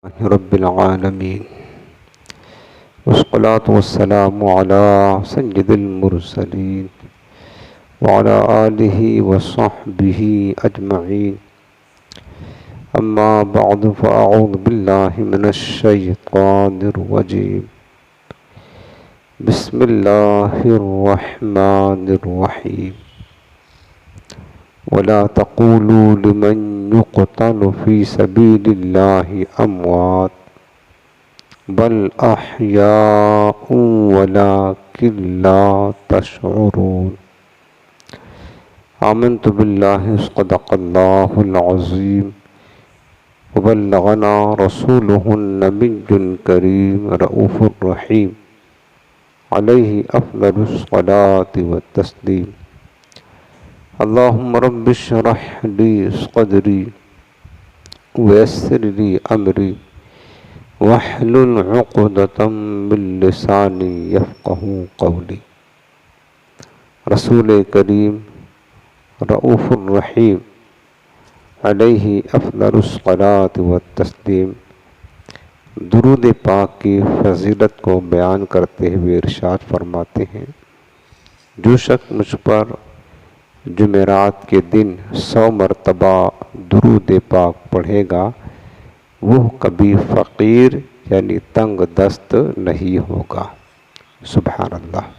رب العالمين والصلاة والسلام على سيد المرسلين وعلى آله وصحبه أجمعين. أما بعد فأعوذ بالله من الشيطان الرجيم. بسم الله الرحمن الرحيم. ولا تقولوا لمن يقتل في سبيل الله أموات بل أحياء ولكن لا تشعرون. آمنت بالله صدق الله العظيم وبلغنا رسوله النبي الكريم رؤوف الرحيم عليه أفضل الصلاة والتسليم. اللهم رب اشرح لي صدري ويسر لي أمري واحلل عقدة من لساني يفقه قولي. رسول کریم رؤوف الرحیم علیہ افضل الصلاۃ والتسلیم درود پاک کی فضیلت کو بیان کرتے ہوئے ارشاد فرماتے ہیں، جو شخص مجھ پر جمعرات کے دن 100 مرتبہ درود پاک پڑھے گا وہ کبھی فقیر یعنی تنگ دست نہیں ہوگا۔ سبحان اللہ،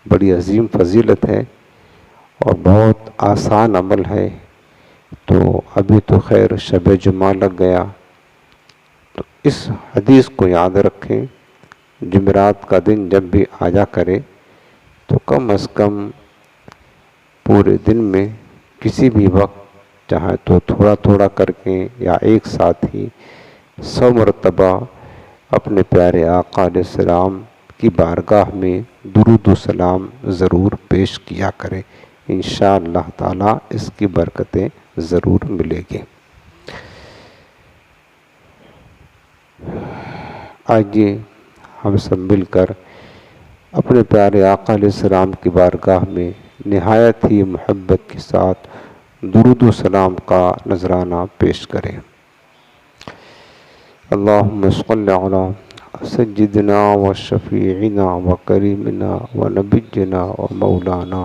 بڑی عظیم فضیلت ہے اور بہت آسان عمل ہے۔ تو ابھی تو خیر شب جمعہ لگ گیا، تو اس حدیث کو یاد رکھیں، جمعرات کا دن جب بھی آجا کرے تو کم از کم پورے دن میں کسی بھی وقت چاہے تو تھوڑا تھوڑا کر کے یا ایک ساتھ ہی 100 مرتبہ اپنے پیارے آقا علیہ السلام کی بارگاہ میں درود و سلام ضرور پیش کیا کرے، انشاءاللہ تعالی اس کی برکتیں ضرور ملے گی۔ آئیے ہم سب مل کر اپنے پیارے آقا علیہ السلام کی بارگاہ میں نہایت ہی محبت کے ساتھ درود و سلام کا نذرانہ پیش کریں۔ اللہم صل علی سیدنا و شفیعنا و کریمنا و نبینا و مولانا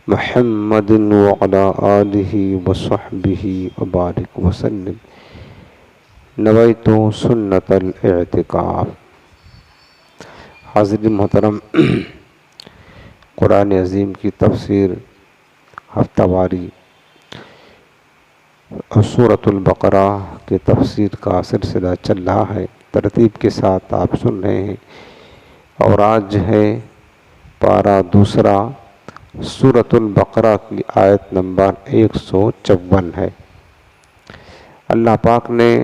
محمد و علی آلہ و صحبہ و بارک وسلم۔ نویت سنت الاعتکاف۔ حاضرین محترم، قرآن عظیم کی تفسیر ہفتہ واری اور سورۃ البقرہ کی تفسیر کا سلسلہ چل رہا ہے، ترتیب کے ساتھ آپ سن رہے ہیں، اور آج ہے پارہ دوسرا، سورۃ البقرہ کی آیت نمبر 154 ہے۔ اللہ پاک نے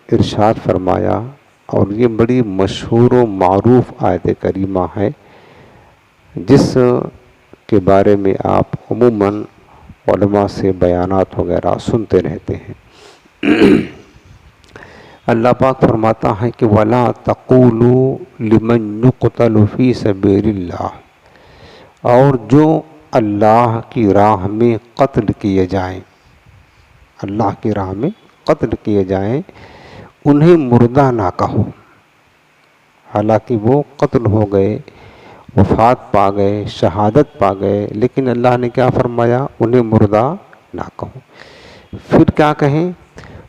ارشاد فرمایا، اور یہ بڑی مشہور و معروف آیت کریمہ ہے جس کے بارے میں آپ عموماً علماء سے بیانات وغیرہ سنتے رہتے ہیں۔ اللہ پاک فرماتا ہے کہ وَلَا تَقُولُوا لِمَنْ يُقْتَلُ فِي سَبِيلِ اللَّهِ، اور جو اللہ کی راہ میں قتل کیے جائیں، اللہ کی راہ میں قتل کیے جائیں، انہیں مردہ نہ کہو، حالانکہ وہ قتل ہو گئے، وفات پا گئے، شہادت پا گئے، لیکن اللہ نے کیا فرمایا؟ انہیں مردہ نہ کہو۔ پھر کیا کہیں؟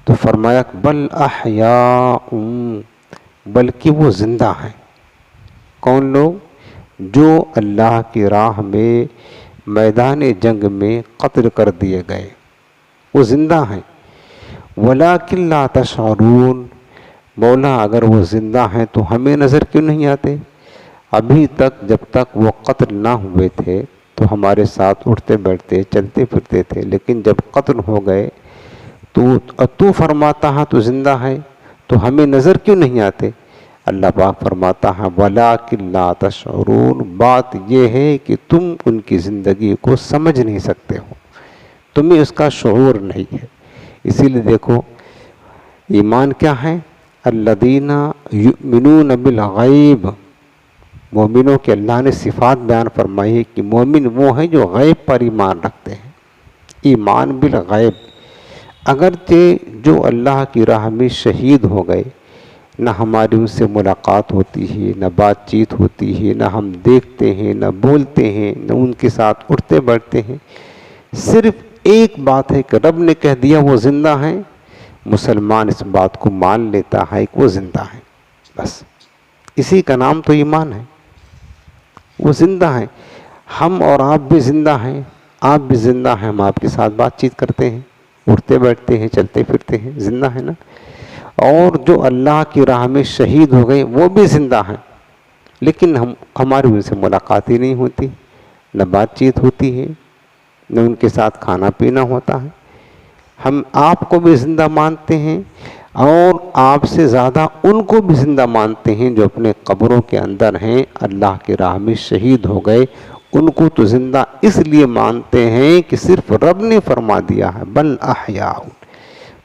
تو فرمایا بل احیاء، بلکہ وہ زندہ ہیں۔ کون لوگ؟ جو اللہ کی راہ میں میدان جنگ میں قتل کر دیے گئے، وہ زندہ ہیں۔ ولیکن لا تشعرون، مولا اگر وہ زندہ ہیں تو ہمیں نظر کیوں نہیں آتے؟ ابھی تک جب تک وہ قتل نہ ہوئے تھے تو ہمارے ساتھ اٹھتے بیٹھتے چلتے پھرتے تھے، لیکن جب قتل ہو گئے تو فرماتا ہے تو زندہ ہے، تو ہمیں نظر کیوں نہیں آتے؟ اللہ پاک فرماتا ہے ولیکن لا تشعرون، بات یہ ہے کہ تم ان کی زندگی کو سمجھ نہیں سکتے ہو، تمہیں اس کا شعور نہیں ہے۔ اسی لیے دیکھو ایمان کیا ہے؟ الذین یؤمنون بالغیب، مومنوں کے اللہ نے صفات بیان فرمائی ہے کہ مومن وہ ہیں جو غیب پر ایمان رکھتے ہیں، ایمان بالغیب۔ اگرچہ جو اللہ کی راہ میں شہید ہو گئے نہ ہماری ان سے ملاقات ہوتی ہے، نہ بات چیت ہوتی ہے، نہ ہم دیکھتے ہیں، نہ بولتے ہیں، نہ ان کے ساتھ اٹھتے بیٹھتے ہیں۔ صرف ایک بات ہے کہ رب نے کہہ دیا وہ زندہ ہیں، مسلمان اس بات کو مان لیتا ہے کہ وہ زندہ ہیں، بس اسی کا نام تو ایمان ہے۔ وہ زندہ ہیں، ہم اور آپ بھی زندہ ہیں، آپ بھی زندہ ہیں، ہم آپ کے ساتھ بات چیت کرتے ہیں، اٹھتے بیٹھتے ہیں، چلتے پھرتے ہیں، زندہ ہے نا۔ اور جو اللہ کی راہ میں شہید ہو گئے وہ بھی زندہ ہیں، لیکن ہماری ان سے ملاقات ہی نہیں ہوتی، نہ بات چیت ہوتی ہے، نہ ان کے ساتھ کھانا پینا ہوتا ہے۔ ہم آپ کو بھی زندہ مانتے ہیں اور آپ سے زیادہ ان کو بھی زندہ مانتے ہیں جو اپنے قبروں کے اندر ہیں، اللہ کی راہ میں شہید ہو گئے۔ ان کو تو زندہ اس لیے مانتے ہیں کہ صرف رب نے فرما دیا ہے بل احیاء۔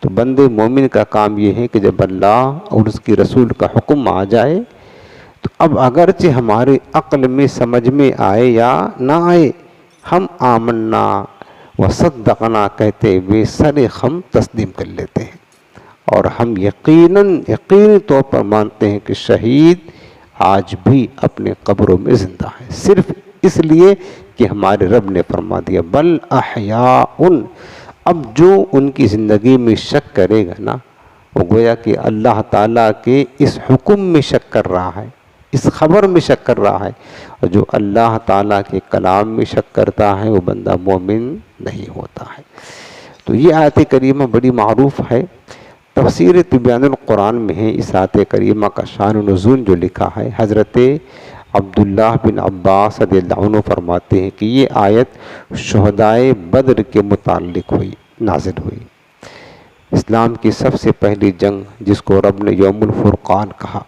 تو بندے مومن کا کام یہ ہے کہ جب اللہ اور اس کی رسول کا حکم آ جائے تو اب اگرچہ ہمارے عقل میں سمجھ میں آئے یا نہ آئے، ہم آمنا وصدقنا کہتے ہوئے سر خم تسلیم کر لیتے ہیں، اور ہم یقینی طور پر مانتے ہیں کہ شہید آج بھی اپنے قبروں میں زندہ ہے، صرف اس لیے کہ ہمارے رب نے فرما دیا بل احیاء۔ اب جو ان کی زندگی میں شک کرے گا نا، وہ گویا کہ اللہ تعالیٰ کے اس حکم میں شک کر رہا ہے، اس خبر میں شک کر رہا ہے، اور جو اللہ تعالیٰ کے کلام میں شک کرتا ہے وہ بندہ مومن نہیں ہوتا ہے۔ تو یہ آیت کریمہ بڑی معروف ہے، تفسیر تبیان القرآن میں ہے۔ اس آیت کریمہ کا شان و نزول جو لکھا ہے، حضرت عبداللہ بن عباس رضی اللہ عنہ فرماتے ہیں کہ یہ آیت شہدائے بدر کے متعلق نازل ہوئی۔ اسلام کی سب سے پہلی جنگ جس کو رب نے یوم الفرقان کہا،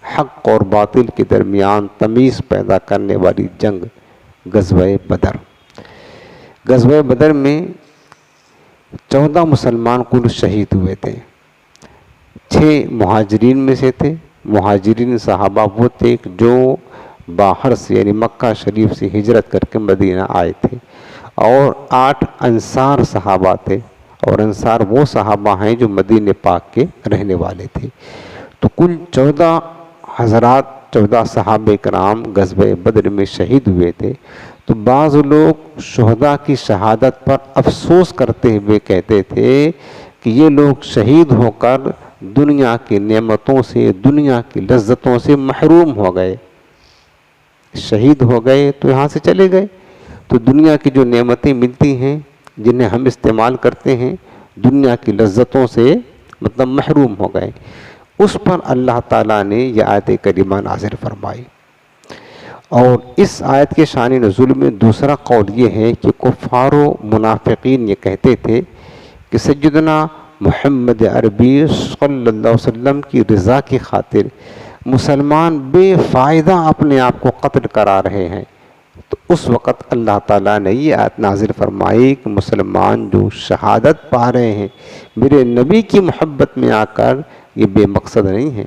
حق اور باطل کے درمیان تمیز پیدا کرنے والی جنگ، غزوہ بدر۔ غزوہ بدر میں 14 مسلمان کل شہید ہوئے تھے، 6 مہاجرین میں سے تھے۔ مہاجرین صحابہ وہ تھے جو باہر سے یعنی مکہ شریف سے ہجرت کر کے مدینہ آئے تھے، اور 8 انصار صحابہ تھے، اور انصار وہ صحابہ ہیں جو مدینہ پاک کے رہنے والے تھے۔ تو کل 14 حضرات، 14 صحابہ کرام غزوہ بدر میں شہید ہوئے تھے۔ تو بعض لوگ شہداء کی شہادت پر افسوس کرتے ہوئے کہتے تھے کہ یہ لوگ شہید ہو کر دنیا کی نعمتوں سے، دنیا کی لذتوں سے محروم ہو گئے، شہید ہو گئے تو یہاں سے چلے گئے، تو دنیا کی جو نعمتیں ملتی ہیں جنہیں ہم استعمال کرتے ہیں، دنیا کی لذتوں سے مطلب محروم ہو گئے۔ اس پر اللہ تعالیٰ نے یہ آیت کریمہ نازل فرمائی۔ اور اس آیت کے شان نزول میں دوسرا قول یہ ہے کہ کفار و منافقین یہ کہتے تھے کہ سیدنا محمد عربی صلی اللہ علیہ وسلم کی رضا کی خاطر مسلمان بے فائدہ اپنے آپ کو قتل کرا رہے ہیں۔ تو اس وقت اللہ تعالیٰ نے یہ آیت نازل فرمائی کہ مسلمان جو شہادت پا رہے ہیں میرے نبی کی محبت میں آ کر، یہ بے مقصد نہیں ہے،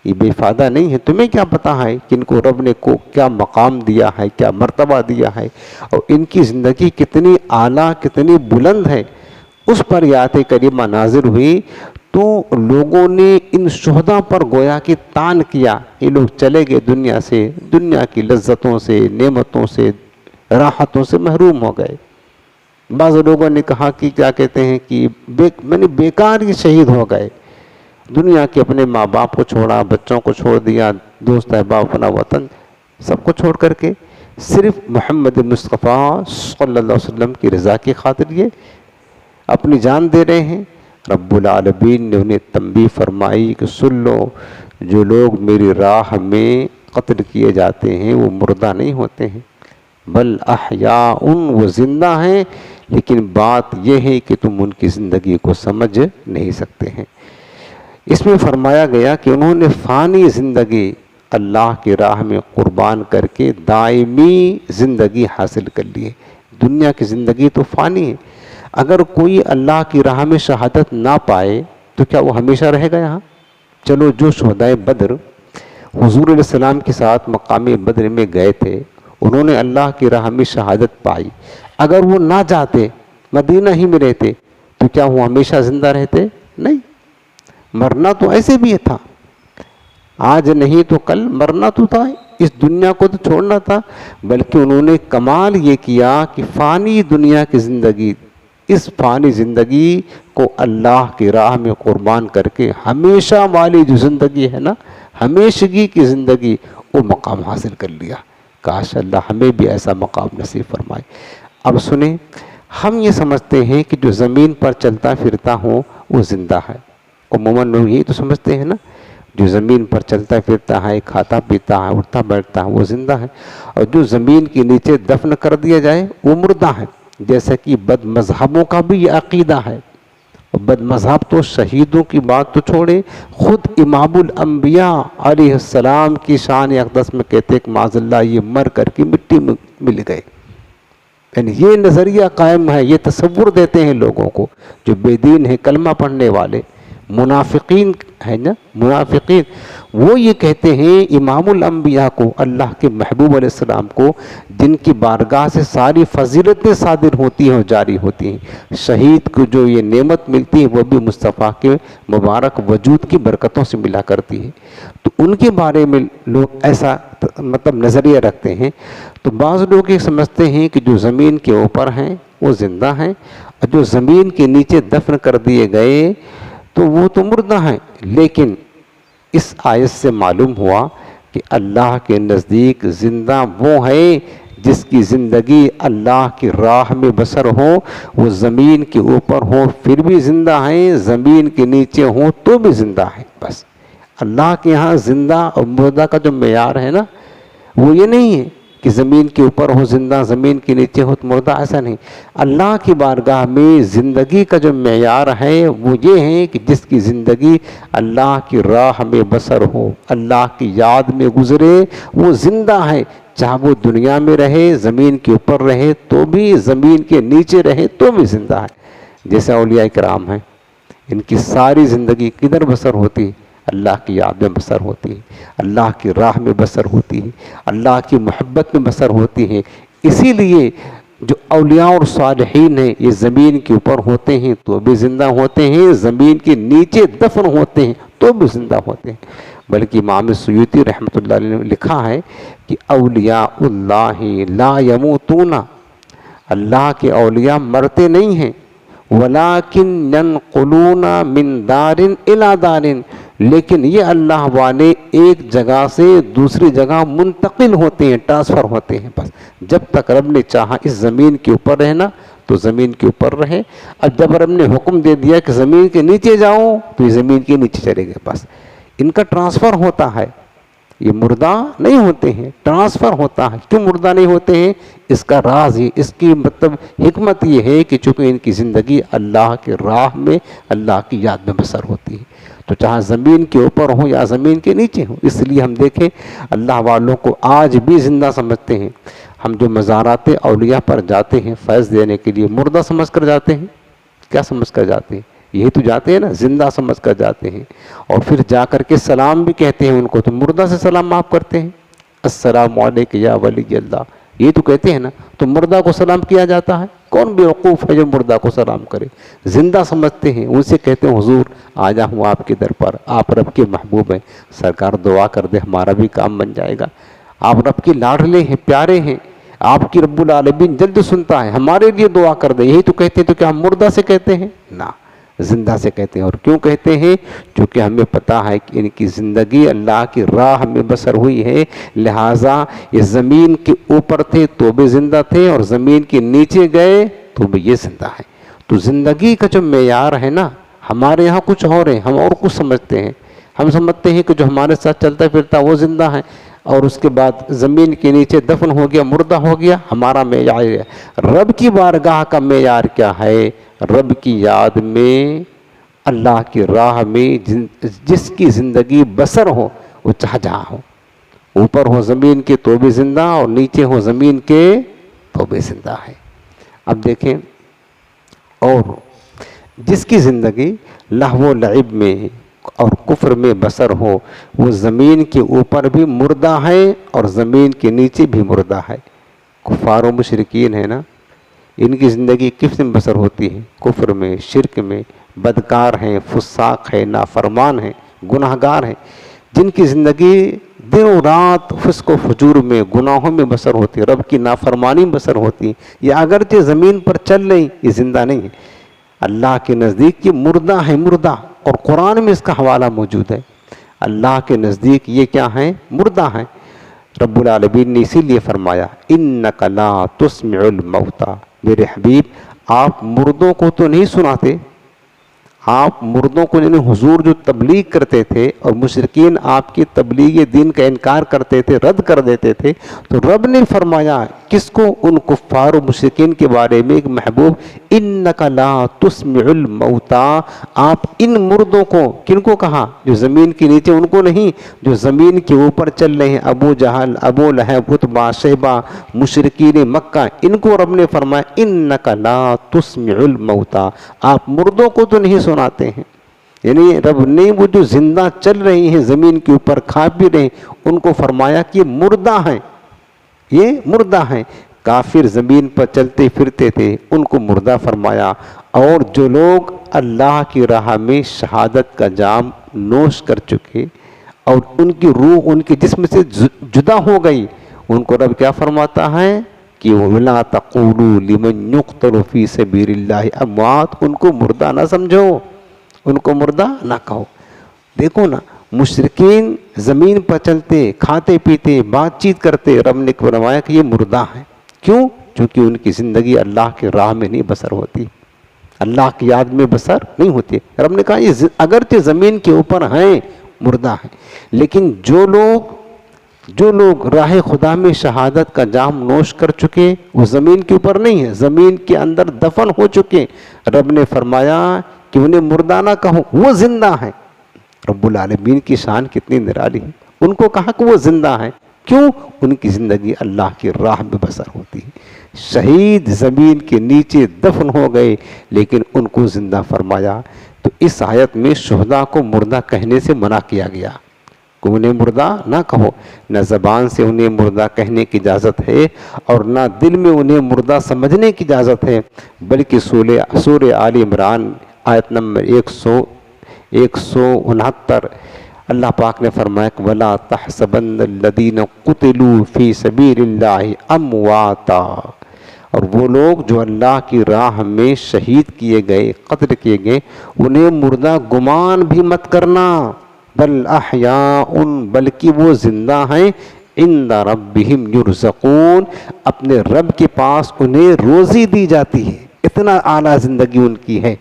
یہ بے فائدہ نہیں ہے۔ تمہیں کیا پتا ہے کہ ان کو رب نے کو کیا مقام دیا ہے، کیا مرتبہ دیا ہے، اور ان کی زندگی کتنی اعلیٰ، کتنی بلند ہے۔ اس پر یہ آیت کریمہ نازل ہوئی تو لوگوں نے ان شہداء پر گویا کہ تان کیا، یہ لوگ چلے گئے دنیا سے، دنیا کی لذتوں سے، نعمتوں سے، راحتوں سے محروم ہو گئے۔ بعض لوگوں نے کہا کہ کیا کہتے ہیں کہ بیکار یہ شہید ہو گئے، دنیا کے اپنے ماں باپ کو چھوڑا، بچوں کو چھوڑ دیا، دوست احباب، اپنا وطن سب کو چھوڑ کر کے صرف محمد مصطفیٰ صلی اللہ علیہ وسلم کی رضا کی خاطر یہ اپنی جان دے رہے ہیں۔ رب العالمین نے انہیں تنبیہ فرمائی کہ سن لو، جو لوگ میری راہ میں قتل کیے جاتے ہیں وہ مردہ نہیں ہوتے ہیں، بل احیاء، وہ زندہ ہیں، لیکن بات یہ ہے کہ تم ان کی زندگی کو سمجھ نہیں سکتے ہیں۔ اس میں فرمایا گیا کہ انہوں نے فانی زندگی اللہ کی راہ میں قربان کر کے دائمی زندگی حاصل کر لی ہے۔ دنیا کی زندگی تو فانی ہے، اگر کوئی اللہ کی راہ میں شہادت نہ پائے تو کیا وہ ہمیشہ رہے گا یہاں؟ چلو جو شہدائے بدر حضور علیہ السلام کے ساتھ مقام بدر میں گئے تھے، انہوں نے اللہ کی راہ میں شہادت پائی، اگر وہ نہ جاتے، مدینہ ہی میں رہتے، تو کیا وہ ہمیشہ زندہ رہتے؟ نہیں، مرنا تو ایسے بھی تھا، آج نہیں تو کل مرنا تو تھا، اس دنیا کو تو چھوڑنا تھا، بلکہ انہوں نے کمال یہ کیا کہ فانی دنیا کی زندگی، اس فانی زندگی کو اللہ کی راہ میں قربان کر کے ہمیشہ والی جو زندگی ہے نا، ہمیشگی کی زندگی، وہ مقام حاصل کر لیا۔ کاش اللہ ہمیں بھی ایسا مقام نصیب فرمائے۔ اب سنیں، ہم یہ سمجھتے ہیں کہ جو زمین پر چلتا پھرتا ہو وہ زندہ ہے، عموماً لوگ یہی تو سمجھتے ہیں نا، جو زمین پر چلتا پھرتا ہے، کھاتا پیتا ہے، اٹھتا بیٹھتا ہے، وہ زندہ ہے، اور جو زمین کے نیچے دفن کر دیا جائے وہ مردہ ہے۔ جیسا کہ بد مذہبوں کا بھی یہ عقیدہ ہے، بد مذہب تو شہیدوں کی بات تو چھوڑے، خود امام الانبیاء علیہ السلام کی شان اقدس میں کہتے ہیں کہ معاذ اللہ یہ مر کر کے مٹی میں مل گئے۔ یعنی یہ نظریہ قائم ہے، یہ تصور دیتے ہیں لوگوں کو جو بے دین ہیں، کلمہ پڑھنے والے منافقین ہیں نا، منافقین، وہ یہ کہتے ہیں امام الانبیاء کو، اللہ کے محبوب علیہ السلام کو، جن کی بارگاہ سے ساری فضیلتیں صادر ہوتی ہیں اور جاری ہوتی ہیں، شہید کو جو یہ نعمت ملتی ہے وہ بھی مصطفیٰ کے مبارک وجود کی برکتوں سے ملا کرتی ہے۔ تو ان کے بارے میں لوگ ایسا مطلب نظریہ رکھتے ہیں۔ تو بعض لوگ یہ سمجھتے ہیں کہ جو زمین کے اوپر ہیں وہ زندہ ہیں، اور جو زمین کے نیچے دفن کر دیے گئے تو وہ تو مردہ ہیں۔ لیکن اس آیت سے معلوم ہوا کہ اللہ کے نزدیک زندہ وہ ہے جس کی زندگی اللہ کی راہ میں بسر ہو، وہ زمین کے اوپر ہو پھر بھی زندہ ہیں، زمین کے نیچے ہوں تو بھی زندہ ہیں۔ بس اللہ کے ہاں زندہ اور مردہ کا جو معیار ہے نا، وہ یہ نہیں ہے کہ زمین کے اوپر ہو زندہ، زمین کے نیچے ہو تو مردہ، ایسا نہیں۔ اللہ کی بارگاہ میں زندگی کا جو معیار ہے وہ یہ ہے کہ جس کی زندگی اللہ کی راہ میں بسر ہو، اللہ کی یاد میں گزرے، وہ زندہ ہے، چاہے وہ دنیا میں رہے، زمین کے اوپر رہے تو بھی، زمین کے نیچے رہے تو بھی زندہ ہے۔ جیسے اولیاء کرام ہیں، ان کی ساری زندگی کدھر بسر ہوتی ہے؟ اللہ کی یاد میں بسر ہوتی ہے، اللہ کی راہ میں بسر ہوتی ہے، اللہ کی محبت میں بسر ہوتی ہے۔ اسی لیے جو اولیاء اور صالحین ہیں یہ زمین کے اوپر ہوتے ہیں تو بھی زندہ ہوتے ہیں، زمین کے نیچے دفن ہوتے ہیں تو بھی زندہ ہوتے ہیں۔ بلکہ امام سیوطی رحمۃ اللہ علیہ نے لکھا ہے کہ اولیاء اللہ لا یموتون، اللہ کے اولیاء مرتے نہیں ہیں، وَلَكِنْ يَنْقُلُونَ مِنْ دَارٍ إِلَى دَارٍ، لیکن یہ اللہ والے ایک جگہ سے دوسری جگہ منتقل ہوتے ہیں، ٹرانسفر ہوتے ہیں۔ بس جب تک رب نے چاہا اس زمین کے اوپر رہنا تو زمین کے اوپر رہے، اور جب رب نے حکم دے دیا کہ زمین کے نیچے جاؤ تو یہ زمین کے نیچے چلے گئے۔ بس ان کا ٹرانسفر ہوتا ہے، یہ مردہ نہیں ہوتے ہیں، ٹرانسفر ہوتا ہے۔ کیوں مردہ نہیں ہوتے ہیں؟ اس کا راز یہ، اس کی مطلب حکمت یہ ہے کہ چونکہ ان کی زندگی اللہ کے راہ میں، اللہ کی یاد میں بسر ہوتی ہے، تو چاہے زمین کے اوپر ہوں یا زمین کے نیچے ہوں۔ اس لیے ہم دیکھیں اللہ والوں کو آج بھی زندہ سمجھتے ہیں۔ ہم جو مزارات اولیاء پر جاتے ہیں فیض دینے کے لیے، مردہ سمجھ کر جاتے ہیں؟ کیا سمجھ کر جاتے ہیں؟ یہی تو جاتے ہیں نا، زندہ سمجھ کر جاتے ہیں، اور پھر جا کر کے سلام بھی کہتے ہیں ان کو، تو مردہ سے سلام آپ کرتے ہیں، السلام علیکم یا ولی اللہ، یہ تو کہتے ہیں نا، تو مردہ کو سلام کیا جاتا ہے؟ کون بیوقوف ہے جو مردہ کو سلام کرے؟ زندہ سمجھتے ہیں، ان سے کہتے ہیں حضور آجا ہوں آپ کے در پر، آپ رب کے محبوب ہیں، سرکار دعا کر دے ہمارا بھی کام بن جائے گا، آپ رب کے لاڈلے ہیں، پیارے ہیں، آپ کی رب العالمین جلد سنتا ہے، ہمارے لیے دعا کر دے، یہی تو کہتے ہیں۔ تو کیا ہم مردہ سے کہتے ہیں؟ نہ، زندہ سے کہتے ہیں۔ اور کیوں کہتے ہیں؟ چونکہ ہمیں پتہ ہے کہ ان کی زندگی اللہ کی راہ میں بسر ہوئی ہے، لہٰذا یہ زمین کے اوپر تھے تو بھی زندہ تھے، اور زمین کے نیچے گئے تو بھی یہ زندہ ہے۔ تو زندگی کا جو معیار ہے نا، ہمارے یہاں کچھ اور ہے، ہم اور کچھ سمجھتے ہیں۔ ہم سمجھتے ہیں کہ جو ہمارے ساتھ چلتا پھرتا وہ زندہ ہے، اور اس کے بعد زمین کے نیچے دفن ہو گیا، مردہ ہو گیا، ہمارا معیار ہے۔ رب کی بارگاہ کا معیار کیا ہے؟ رب کی یاد میں، اللہ کی راہ میں جس کی زندگی بسر ہو، وہ چاہ جہاں ہو، اوپر ہو زمین کے تو بھی زندہ، اور نیچے ہو زمین کے تو بھی زندہ ہے۔ اب دیکھیں، اور جس کی زندگی لہو و لعب میں اور کفر میں بسر ہو، وہ زمین کے اوپر بھی مردہ ہے اور زمین کے نیچے بھی مردہ ہے۔ کفار و مشرکین ہے نا، ان کی زندگی کس میں بسر ہوتی ہے؟ کفر میں، شرک میں، بدکار ہیں، فساق ہیں، نافرمان ہیں، گناہگار ہیں۔ جن کی زندگی دن و رات فسق و فجور میں، گناہوں میں بسر ہوتی، رب کی نافرمانی میں بسر ہوتی، یہ اگرچہ زمین پر چل رہی، یہ زندہ نہیں ہے، اللہ کے نزدیک یہ مردہ ہے، مردہ. اور قرآن میں اس کا حوالہ موجود ہے. اللہ کے نزدیک یہ کیا ہیں؟ مردہ ہیں. رب العالمین نے اسی لیے فرمایا اِنَّكَ لَا تُسْمِعُ الْمَوْتَى، میرے حبیب آپ مردوں کو تو نہیں سناتے. آپ مردوں کو، یعنی حضور جو تبلیغ کرتے تھے اور مشرکین آپ کی تبلیغ دین کا انکار کرتے تھے، رد کر دیتے تھے، تو رب نے فرمایا کس کو؟ ان کفار و مشرکین کے بارے میں ایک محبوب، اِنَّكَ لَا تُسْمِعُ الْمَوْتَى، آپ ان مردوں کو، کن کو کہا؟ جو زمین کے نیچے، ان کو نہیں، جو زمین کے اوپر چل رہے ہیں، ابو جہل، ابو لہب، عتبہ، شیبہ، مشرکین مکہ، ان کو رب نے فرمایا اِنَّكَ لَا تُسْمِعُ الْمَوْتَى، آپ مردوں کو تو نہیں سناتے ہیں. یعنی رب نے وہ جو زندہ چل رہی ہیں زمین کے اوپر، کھا بھی رہے ہیں، ان کو فرمایا کہ یہ مردہ ہیں، یہ مردہ ہیں. کافر زمین پر چلتے پھرتے تھے، ان کو مردہ فرمایا. اور جو لوگ اللہ کی راہ میں شہادت کا جام نوش کر چکے اور ان کی روح ان کے جسم سے جدا ہو گئی، ان کو رب کیا فرماتا ہے کہ وَلَا تَقُولُوا لِمَنْ يُقْتَلُ فِي سَبِيلِ اللَّهِ أَمْوَاتٌ، ان کو مردہ نہ سمجھو، ان کو مردہ نہ کہو. دیکھو نا، مشرکین زمین پر چلتے، کھاتے پیتے، بات چیت کرتے، رب نے فرمایا کہ یہ مردہ ہیں. کیوں؟ چونکہ ان کی زندگی اللہ کی راہ میں نہیں بسر ہوتی، اللہ کی یاد میں بسر نہیں ہوتی. رب نے کہا یہ اگرچہ زمین کے اوپر ہیں، مردہ ہیں، لیکن جو لوگ راہ خدا میں شہادت کا جام نوش کر چکے، وہ زمین کے اوپر نہیں ہے، زمین کے اندر دفن ہو چکے. رب نے فرمایا کہ انہیں مردہ نہ کہو، وہ زندہ ہیں. رب العالمین کی شان کتنی نرالی ہے. ان کو کہا کہ وہ زندہ ہیں. کیوں؟ ان کی زندگی اللہ کی راہ میں بسر ہوتی ہے. شہید زمین کے نیچے دفن ہو گئے، لیکن ان کو زندہ فرمایا. تو اس آیت میں شہداء کو مردہ کہنے سے منع کیا گیا کہ انہیں مردہ نہ کہو. نہ زبان سے انہیں مردہ کہنے کی اجازت ہے اور نہ دل میں انہیں مردہ سمجھنے کی اجازت ہے، بلکہ سورہ آل عمران آیت نمبر 169 اللہ پاک نے فرمایا کہ وَلَا تَحْسَبَنَّ الَّذِينَ قُتِلُوا فِي سَبِيلِ اللَّهِ أَمْوَاتًا، اور وہ لوگ جو اللہ کی راہ میں شہید کیے گئے، قتل کیے گئے، انہیں مردہ گمان بھی مت کرنا، بل احیاء، بلکہ وہ زندہ ہیں، عند ربہم یرزقون، اپنے رب کے پاس انہیں روزی دی جاتی ہے. اتنا اعلیٰ زندگی ان کی ہے.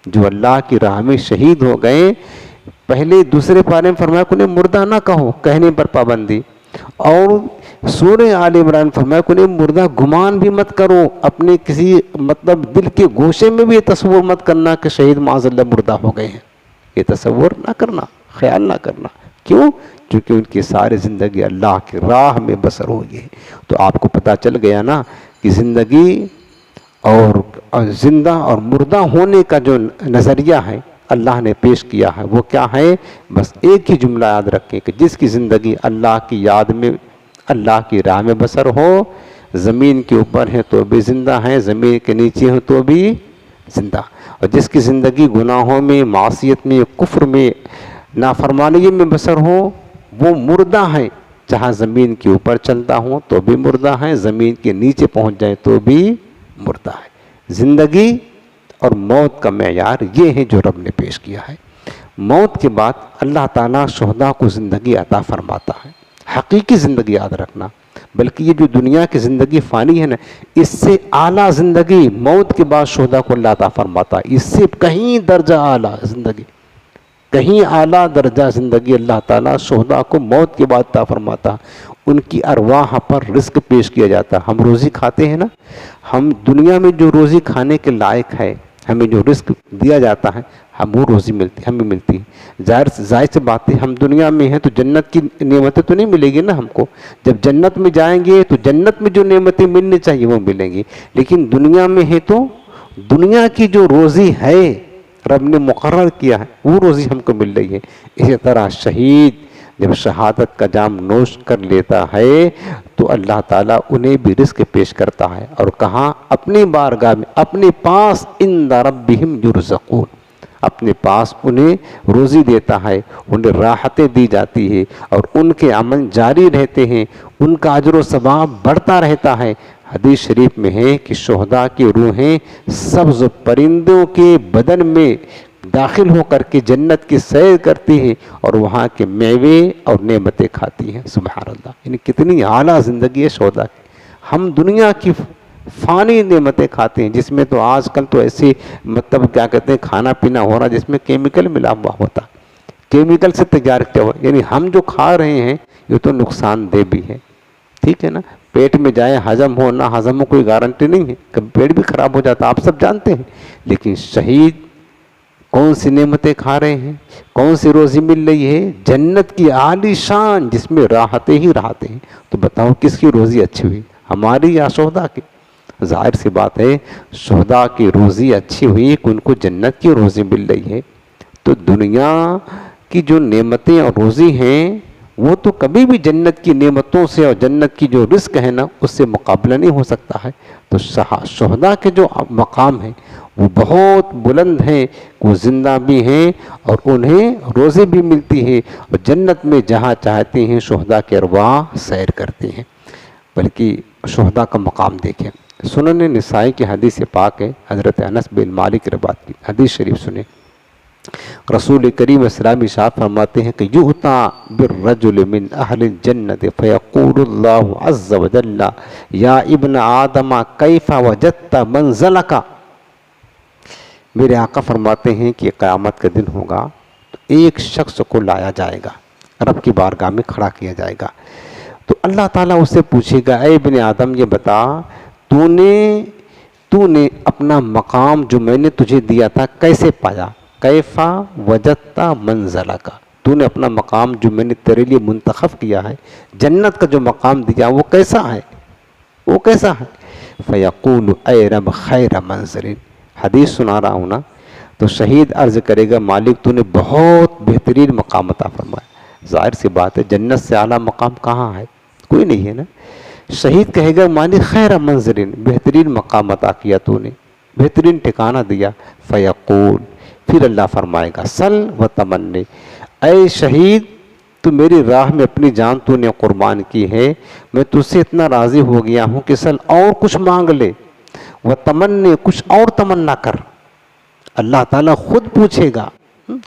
جو اللہ کی راہ میں شہید ہو گئے، پہلے دوسرے پارے میں فرمایا کہ انہیں مردہ نہ کہو، کہنے پر پابندی. اور سورہ آل عمران فرمایا کہ انہیں مردہ گمان بھی مت کرو، اپنے کسی دل کے گوشے میں بھی یہ تصور مت کرنا کہ شہید معاذ اللہ مردہ ہو گئے ہیں. یہ تصور نہ کرنا، خیال نہ کرنا. کیوں؟ کیونکہ ان کی ساری زندگی اللہ کی راہ میں بسر ہوئی ہے. تو آپ کو پتہ چل گیا نا کہ زندگی اور زندہ اور مردہ ہونے کا جو نظریہ ہے اللہ نے پیش کیا ہے، وہ کیا ہے؟ بس ایک ہی جملہ یاد رکھیں کہ جس کی زندگی اللہ کی یاد میں، اللہ کی راہ میں بسر ہو، زمین کے اوپر ہے تو بھی زندہ ہے، زمین کے نیچے ہو تو بھی زندہ. اور جس کی زندگی گناہوں میں، معصیت میں، کفر میں، نافرمانی میں بسر ہو، وہ مردہ ہے. جہاں زمین کے اوپر چلتا ہوں تو بھی مردہ ہے، زمین کے نیچے پہنچ جائے تو بھی مردہ ہے. زندگی اور موت کا معیار یہ ہے جو رب نے پیش کیا ہے. موت کے بعد اللہ تعالیٰ شہداء کو زندگی عطا فرماتا ہے. حقیقی زندگی یاد رکھنا، بلکہ یہ جو دنیا کی زندگی فانی ہے نا، اس سے اعلیٰ زندگی موت کے بعد شہداء کو اللہ عطا فرماتا ہے. اس سے کہیں درجہ اعلیٰ زندگی، کہیں اعلیٰ درجہ زندگی اللہ تعالیٰ شہداء کو موت کے بعد عطا فرماتا. ان کی ارواح پر رزق پیش کیا جاتا. ہم روزی کھاتے ہیں نا، ہم دنیا میں جو روزی کھانے کے لائق ہے، ہمیں جو رزق دیا جاتا ہے، ہم وہ روزی ملتی، ہمیں ملتی ہے. ظاہر سے بات ہے، ہم دنیا میں ہیں تو جنت کی نعمتیں تو نہیں ملے گی نا ہم کو. جب جنت میں جائیں گے تو جنت میں جو نعمتیں ملنی چاہیے وہ ملیں گی. لیکن دنیا میں ہے تو دنیا کی جو روزی ہے رب نے مقرر کیا ہے، وہ روزی ہم کو مل رہی ہے. اسی طرح شہید جب شہادت کا جام نوش کر لیتا ہے تو اللہ تعالیٰ انہیں بھی رزق پیش کرتا ہے. اور کہاں؟ اپنی بارگاہ میں، اپنے پاس، عند ربہم یرزقون، اپنے پاس انہیں روزی دیتا ہے، انہیں راحتیں دی جاتی ہے اور ان کے عمل جاری رہتے ہیں، ان کا اجر و ثواب بڑھتا رہتا ہے۔ حدیث شریف میں ہے کہ شہداء کی روحیں سبز پرندوں کے بدن میں داخل ہو کر کے جنت کی سیر کرتی ہیں اور وہاں کے میوے اور نعمتیں کھاتی ہیں۔ سبحان اللہ، یعنی کتنی اعلیٰ زندگی ہے شہداء کی۔ ہم دنیا کی فانی نعمتیں کھاتے ہیں، جس میں تو آج کل تو ایسی مطلب کیا کہتے ہیں کھانا پینا ہو رہا جس میں کیمیکل ملا ہوا ہوتا، کیمیکل سے تیار کیا ہوا، یعنی ہم جو کھا رہے ہیں یہ تو نقصان دہ بھی ہے، ٹھیک ہے نا۔ پیٹ میں جائے ہضم ہو نہ ہضم ہو کوئی گارنٹی نہیں ہے، کبھی پیٹ بھی خراب ہو جاتا، آپ سب جانتے ہیں۔ لیکن شہید کون سی نعمتیں کھا رہے ہیں، کون سی روزی مل رہی ہے؟ جنت کی عالی شان جس میں راحتیں ہی راحتیں ہیں۔ تو بتاؤ کس کی روزی اچھی ہوئی، ہماری یا شہداء کی؟ ظاہر سی بات ہے شہداء کی روزی اچھی ہوئی کہ ان کو جنت کی روزی مل رہی ہے۔ تو دنیا کی جو نعمتیں اور روزی ہیں وہ تو کبھی بھی جنت کی نعمتوں سے اور جنت کی جو رزق ہے نا اس سے مقابلہ نہیں ہو سکتا ہے۔ تو شہداء کے جو مقام ہیں وہ بہت بلند ہیں، وہ زندہ بھی ہیں اور انہیں روزی بھی ملتی ہے، اور جنت میں جہاں چاہتے ہیں شہداء کے ارواح سیر کرتے ہیں۔ بلکہ شہداء کا مقام دیکھیں، سنن نسائی کی حدیث پاک ہے، حضرت انس بن مالک روایت کی حدیث شریف سنیں۔ رسول کریم اسلام ارشاد فرماتے ہیں کہ یؤتی بالرجل من اہل الجنت فیقول اللہ عز وجل یا ابن آدم کیف وجدت منزلک۔ میرے آقا فرماتے ہیں کہ قیامت کا دن ہوگا تو ایک شخص کو لایا جائے گا، رب کی بارگاہ میں کھڑا کیا جائے گا، تو اللہ تعالیٰ اس سے پوچھے گا اے ابن آدم یہ بتا تو نے اپنا مقام جو میں نے تجھے دیا تھا کیسے پایا؟ کیفا وجدت منزلک، تو نے اپنا مقام جو میں نے تیرے لیے منتخب کیا ہے، جنت کا جو مقام دیا وہ کیسا ہے، وہ کیسا ہے؟ فیقول اے رب خیر منزل، حدیث سنا رہا ہوں نا۔ تو شہید عرض کرے گا مالک تو نے بہت بہترین مقام عطا فرمایا۔ ظاہر سی بات ہے جنت سے اعلیٰ مقام کہاں ہے؟ کوئی نہیں ہے نا۔ شہید کہے گا مالک خیر منزل، بہترین مقام عطا کیا تو نے، بہترین ٹھکانہ دیا۔ فیقول، پھر اللہ فرمائے گا سل و تمنی، اے شہید تو میری راہ میں اپنی جان تو نے قربان کی ہے، میں تجھ سے اتنا راضی ہو گیا ہوں کہ سل اور کچھ مانگ لے، و تمنی کچھ اور تمنا کر۔ اللہ تعالیٰ خود پوچھے گا،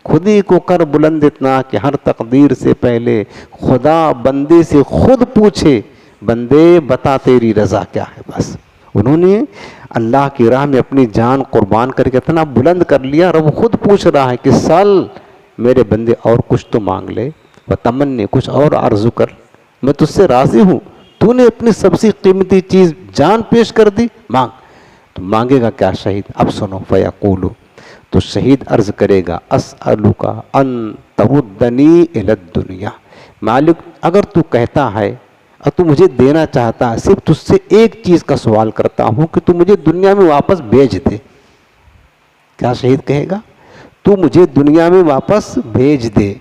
خود ہی کو کر بلند اتنا کہ ہر تقدیر سے پہلے خدا بندے سے خود پوچھے بندے بتا تیری رضا کیا ہے۔ بس انہوں نے اللہ کی راہ میں اپنی جان قربان کر کے اتنا بلند کر لیا، رب خود پوچھ رہا ہے کہ سل میرے بندے اور کچھ تو مانگ لے، و تمنی کچھ اور آرزو کر، میں تجھ سے راضی ہوں، تو نے اپنی سب سے قیمتی چیز جان پیش کر دی، مانگ۔ تو مانگے گا کیا شہید؟ اب سنو، فیقولو، تو شہید عرض کرے گا اسألک ان تردنی الی الدنیا، مالک اگر تو کہتا ہے اور تو مجھے دینا چاہتا ہے، صرف تجھ سے ایک چیز کا سوال کرتا ہوں کہ تو مجھے دنیا میں واپس بھیج دے۔ کیا شہید کہے گا؟ تو مجھے دنیا میں واپس بھیج دے۔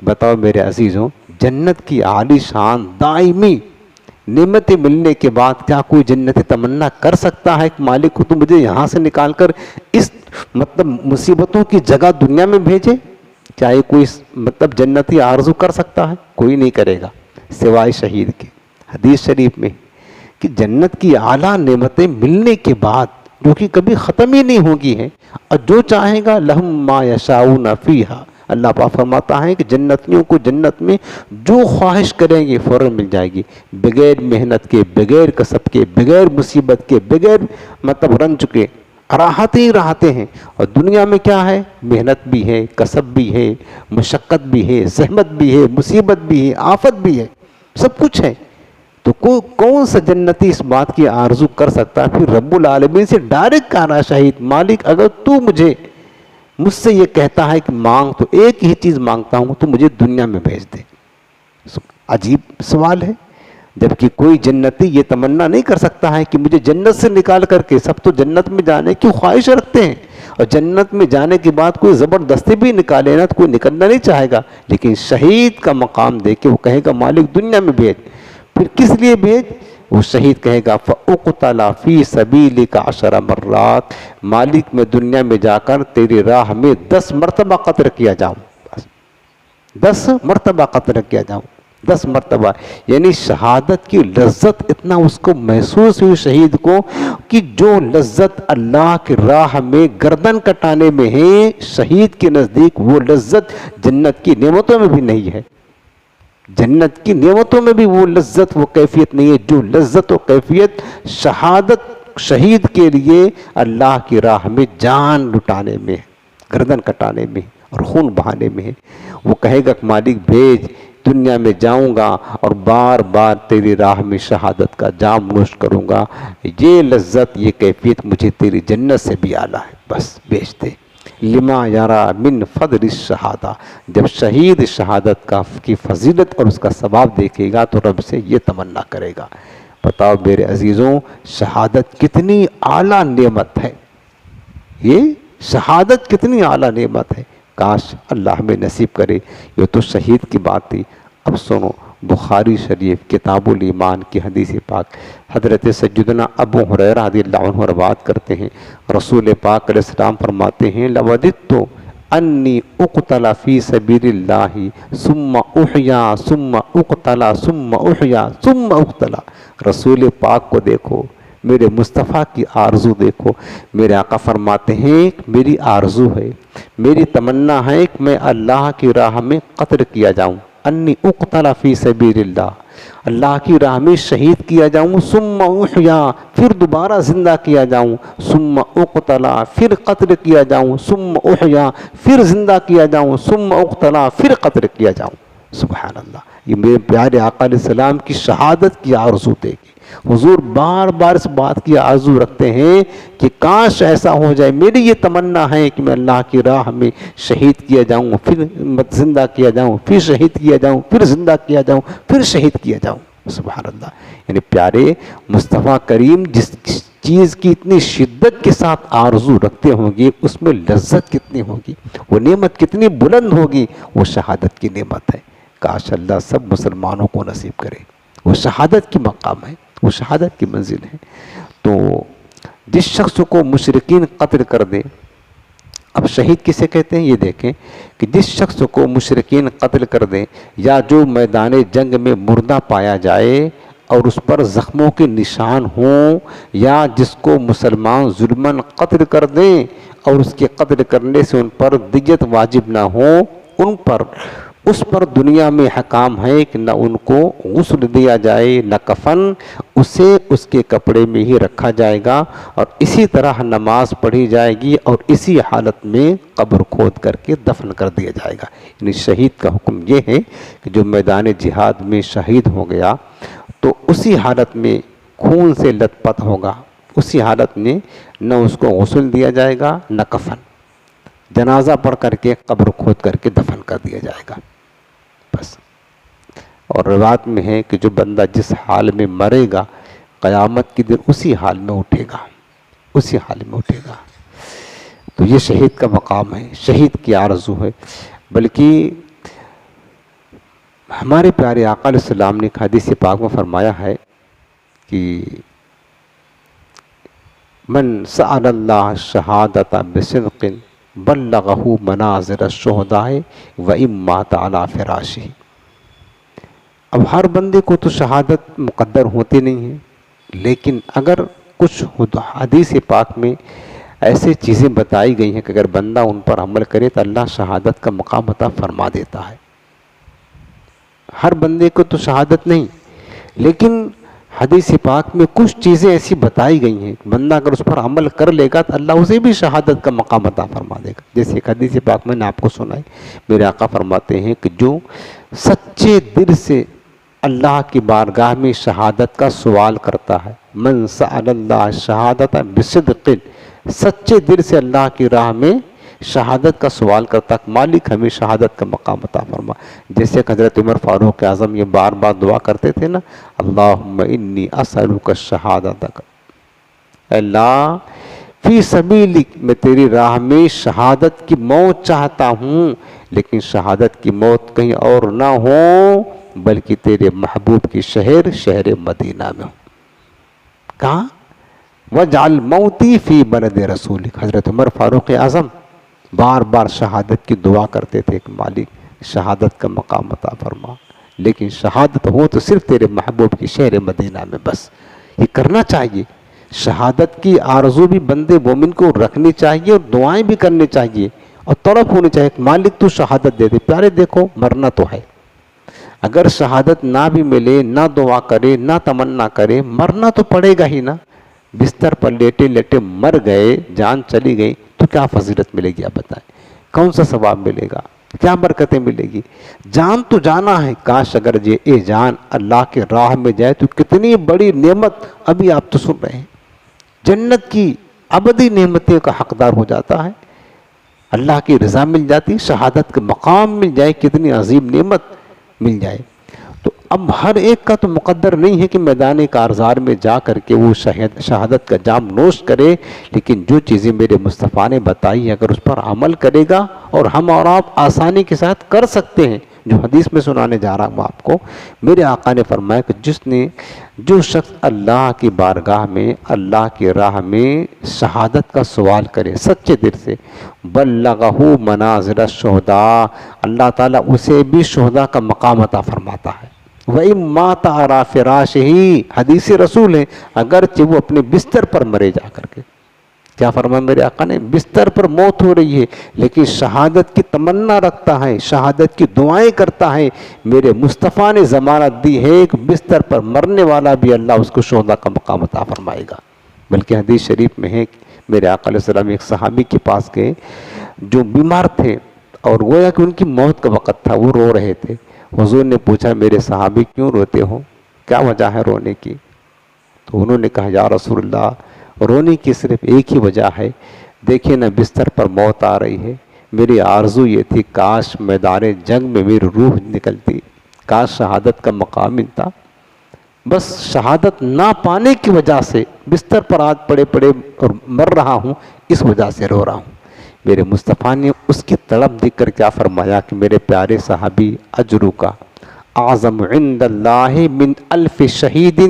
بتاؤ میرے عزیزوں، جنت کی عالی شان دائمی نعمتیں ملنے کے بعد کیا کوئی جنتی تمنا کر سکتا ہے کہ مالک کو تو مجھے یہاں سے نکال کر اس مطلب مصیبتوں کی جگہ دنیا میں بھیجے؟ کیا یہ کوئی مطلب جنتی آرزو کر سکتا ہے؟ کوئی نہیں کرے گا سوائے شہید کے۔ حدیث شریف میں کہ جنت کی اعلیٰ نعمتیں ملنے کے بعد جو کہ کبھی ختم ہی نہیں ہوگی ہیں، اور جو چاہے گا لہم ما یشاؤون فیہا، اللہ پاک فرماتا ہے کہ جنتیوں کو جنت میں جو خواہش کریں گے فوراً مل جائے گی، بغیر محنت کے، بغیر کسب کے، بغیر مصیبت کے، بغیر مطلب رنج کے، راحتیں ہی راحتیں ہیں۔ اور دنیا میں کیا ہے؟ محنت بھی ہے، کسب بھی ہے، مشقت بھی ہے، زحمت بھی ہے، مصیبت بھی ہے، آفت بھی ہے، سب کچھ ہے۔ تو کون سا جنتی اس بات کی آرزو کر سکتا ہے؟ پھر رب العالمین سے ڈائریکٹ کہہ رہا شہید مالک اگر تو مجھ سے یہ کہتا ہے کہ مانگ، تو ایک ہی چیز مانگتا ہوں، تو مجھے دنیا میں بھیج دے۔ عجیب سوال ہے، جبکہ کوئی جنتی یہ تمنا نہیں کر سکتا ہے کہ مجھے جنت سے نکال کر کے، سب تو جنت میں جانے کی خواہش رکھتے ہیں، اور جنت میں جانے کے بعد کوئی زبردستی بھی نکالے نا تو کوئی نکلنا نہیں چاہے گا، لیکن شہید کا مقام دیکھ کے وہ کہے گا مالک دنیا میں بھیج۔ پھر کس لیے بھیج؟ وہ شہید کہے گا فَأُقْتَلَ فِي سَبِيلِكَ 10 مرات، مالک میں دنیا میں جا کر تیری راہ میں 10 مرتبہ قتل کیا جاؤں، 10 مرتبہ قتل کیا جاؤں، 10 مرتبہ. یعنی شہادت کی لذت اتنا اس کو محسوس ہوئی شہید کو کہ جو لذت اللہ کی راہ میں گردن کٹانے میں ہے، شہید کے نزدیک وہ لذت جنت کی نعمتوں میں بھی نہیں ہے. جنت کی نعمتوں میں بھی وہ لذت وہ کیفیت نہیں ہے جو لذت و کیفیت شہادت شہید کے لیے اللہ کی راہ میں جان لٹانے میں، گردن کٹانے میں اور خون بہانے میں ہے. وہ کہے گا کہ مالک بھیج، دنیا میں جاؤں گا اور بار بار تیری راہ میں شہادت کا جام نوش کروں گا. یہ لذت یہ کیفیت مجھے تیری جنت سے بھی اعلیٰ ہے، بس بیچ دے. لما یرا من فضل الشہادہ، جب شہید شہادت کی فضیلت اور اس کا ثواب دیکھے گا تو رب سے یہ تمنا کرے گا. بتاؤ میرے عزیزوں، شہادت کتنی اعلیٰ نعمت ہے، یہ شہادت کتنی اعلیٰ نعمت ہے. کاش اللہ ہمیں نصیب کرے. یہ تو شہید کی بات تھی. اب سنو، بخاری شریف کتاب الایمان کی حدیث پاک حضرت سیدنا ابو ہریرہ رضی اللہ عنہ روایت کرتے ہیں، رسول پاک علیہ السلام فرماتے ہیں لوددت انی اقتل فی سبیل اللہ ثم احیا ثم اقتل ثم احیا ثم اقتل. رسول پاک کو دیکھو، میرے مصطفیٰ کی آرزو دیکھو. میرے آقا فرماتے ہیں میری آرزو ہے، میری تمنا ہے کہ میں اللہ کی راہ میں قتل کیا جاؤں، انی اقتل فی سبیل اللہ، اللہ کی راہ میں شہید کیا جاؤں، ثم احیا پھر دوبارہ زندہ کیا جاؤں، ثم اقتل پھر قتل کیا جاؤں، ثم احیا پھر زندہ کیا جاؤں، ثم اقتل پھر قتل کیا جاؤں. سبحان اللہ. یہ میرے پیارے آقا علیہ السلام کی شہادت کی آرزو دیکھی. حضور بار بار اس بات کی آرزو رکھتے ہیں کہ کاش ایسا ہو جائے. میری یہ تمنا ہے کہ میں اللہ کی راہ میں شہید کیا جاؤں، پھر زندہ کیا جاؤں، پھر شہید کیا جاؤں، پھر زندہ کیا جاؤں، پھر شہید کیا جاؤں. سبحان اللہ. یعنی پیارے مصطفیٰ کریم جس چیز کی اتنی شدت کے ساتھ آرزو رکھتے ہوں گے اس میں لذت کتنی ہوگی، وہ نعمت کتنی بلند ہوگی. وہ شہادت کی نعمت ہے. کاش اللہ سب مسلمانوں کو نصیب کرے. وہ شہادت کی مقام ہے، وہ شہادت کی منزل ہے. تو جس شخص کو مشرکین قتل کر دے، اب شہید کسے کہتے ہیں یہ دیکھیں کہ جس شخص کو مشرکین قتل کر دیں یا جو میدان جنگ میں مردہ پایا جائے اور اس پر زخموں کے نشان ہوں، یا جس کو مسلمان ظلماً قتل کر دیں اور اس کے قتل کرنے سے ان پر دیت واجب نہ ہو، اس پر دنیا میں حکام ہے کہ نہ ان کو غسل دیا جائے نہ کفن، اسے اس کے کپڑے میں ہی رکھا جائے گا اور اسی طرح نماز پڑھی جائے گی اور اسی حالت میں قبر کھود کر کے دفن کر دیا جائے گا. یعنی شہید کا حکم یہ ہے کہ جو میدان جہاد میں شہید ہو گیا تو اسی حالت میں خون سے لت پت ہوگا، اسی حالت میں نہ اس کو غسل دیا جائے گا نہ کفن، جنازہ پڑھ کر کے قبر کھود کر کے دفن کر دیا جائے گا بس. اور روایت میں ہے کہ جو بندہ جس حال میں مرے گا قیامت کے دن اسی حال میں اٹھے گا، اسی حال میں اٹھے گا. تو یہ شہید کا مقام ہے، شہید کی آرزو ہے. بلکہ ہمارے پیارے آقا علیہ السلام نے ایک حدیث پاک میں فرمایا ہے کہ من سأل اللہ شہادت بصدق بلغہ منازل الشہداء وإن مات علی فراشہ. اب ہر بندے کو تو شہادت مقدر ہوتی نہیں ہے، لیکن اگر کچھ حدیث پاک میں ایسے چیزیں بتائی گئی ہیں کہ اگر بندہ ان پر عمل کرے تو اللہ شہادت کا مقام عطا فرما دیتا ہے. ہر بندے کو تو شہادت نہیں، لیکن حدیث پاک میں کچھ چیزیں ایسی بتائی گئی ہیں بندہ اگر اس پر عمل کر لے گا تو اللہ اسے بھی شہادت کا مقام عطا فرما دے گا. جیسے ایک حدیث پاک میں نے آپ کو سنائی، میرے آقا فرماتے ہیں کہ جو سچے دل سے اللہ کی بارگاہ میں شہادت کا سوال کرتا ہے، من سأل اللہ شہادت بصدق، سچے دل سے اللہ کی راہ میں شہادت کا سوال کرتا ہے مالک ہمیں شہادت کا مقام عطا فرما. جیسے کہ حضرت عمر فاروق اعظم یہ بار بار دعا کرتے تھے نا، اللہم انی اسألک الشہادت، اللہ فی سبیلک، میں تیری راہ میں شہادت کی موت چاہتا ہوں، لیکن شہادت کی موت کہیں اور نہ ہو بلکہ تیرے محبوب کی شہر مدینہ میں ہو. کہا وَجْعَلْ مَوْتِي فِي بَلَدِ رَسُولِكَ۔ حضرت عمر فاروق اعظم بار بار شہادت کی دعا کرتے تھے کہ مالک شہادت کا مقام عطا فرما، لیکن شہادت ہو تو صرف تیرے محبوب کی شہر مدینہ میں، بس یہ کرنا چاہیے۔ شہادت کی آرزو بھی بندے مومن کو رکھنی چاہیے اور دعائیں بھی کرنی چاہیے اور طلب ہونی چاہیے کہ مالک تو شہادت دے دے۔ پیارے دیکھو مرنا تو ہے، اگر شہادت نہ بھی ملے، نہ دعا کرے، نہ تمنا کرے، مرنا تو پڑے گا ہی نا۔ بستر پر لیٹے لیٹے مر گئے، جان چلی گئی تو کیا فضیلت ملے گی آپ بتائیں؟ کون سا ثواب ملے گا؟ کیا برکتیں ملے گی؟ جان تو جانا ہے، کاش اگر یہ جان اللہ کے راہ میں جائے تو کتنی بڑی نعمت ابھی آپ تو سن رہے ہیں، جنت کی ابدی نعمتیں کا حقدار ہو جاتا ہے، اللہ کی رضا مل جاتی، شہادت کا مقام مل جائے، کتنی عظیم نعمت مل جائے۔ تو اب ہر ایک کا تو مقدر نہیں ہے کہ میدان کارزار میں جا کر کے وہ شہادت کا جام نوش کرے، لیکن جو چیزیں میرے مصطفیٰ نے بتائی اگر اس پر عمل کرے گا، اور ہم اور آپ آسانی کے ساتھ کر سکتے ہیں، جو حدیث میں سنانے جا رہا ہوں آپ کو، میرے آقا نے فرمایا کہ جو شخص اللہ کی بارگاہ میں، اللہ کی راہ میں شہادت کا سوال کرے سچے دل سے، بلغہ منازل الشہداء، اللہ تعالیٰ اسے بھی شہداء کا مقام عطا فرماتا ہے۔ وَإِن مَاتَ عَلَىٰ فِرَاشِهِ، حدیث رسول ہے، اگرچہ وہ اپنے بستر پر مرے جا کر کے، کیا فرمایا میرے آقا نے؟ بستر پر موت ہو رہی ہے لیکن شہادت کی تمنا رکھتا ہے، شہادت کی دعائیں کرتا ہے، میرے مصطفیٰ نے ضمانت دی ہے کہ بستر پر مرنے والا بھی اللہ اس کو شہداء کا مقام عطا فرمائے گا۔ بلکہ حدیث شریف میں ہے کہ میرے آقا علیہ السلام ایک صحابی کے پاس گئے جو بیمار تھے، اور گویا کہ ان کی موت کا وقت تھا، وہ رو رہے تھے۔ حضور نے پوچھا میرے صحابی کیوں روتے ہو، کیا وجہ ہے رونے کی؟ تو انہوں نے کہا یا رسول اللہ، رونے کی صرف ایک ہی وجہ ہے، دیکھیں نا بستر پر موت آ رہی ہے، میری آرزو یہ تھی کاش میدان جنگ میں میری روح نکلتی، کاش شہادت کا مقام ملتا، بس شہادت نہ پانے کی وجہ سے بستر پر آج پڑے پڑے اور مر رہا ہوں، اس وجہ سے رو رہا ہوں۔ میرے مصطفیٰ نے اس کی تڑپ دیکھ کر کیا فرمایا کہ میرے پیارے صحابی، اجرو کا اعظم عند اللہ من 1000 شہید،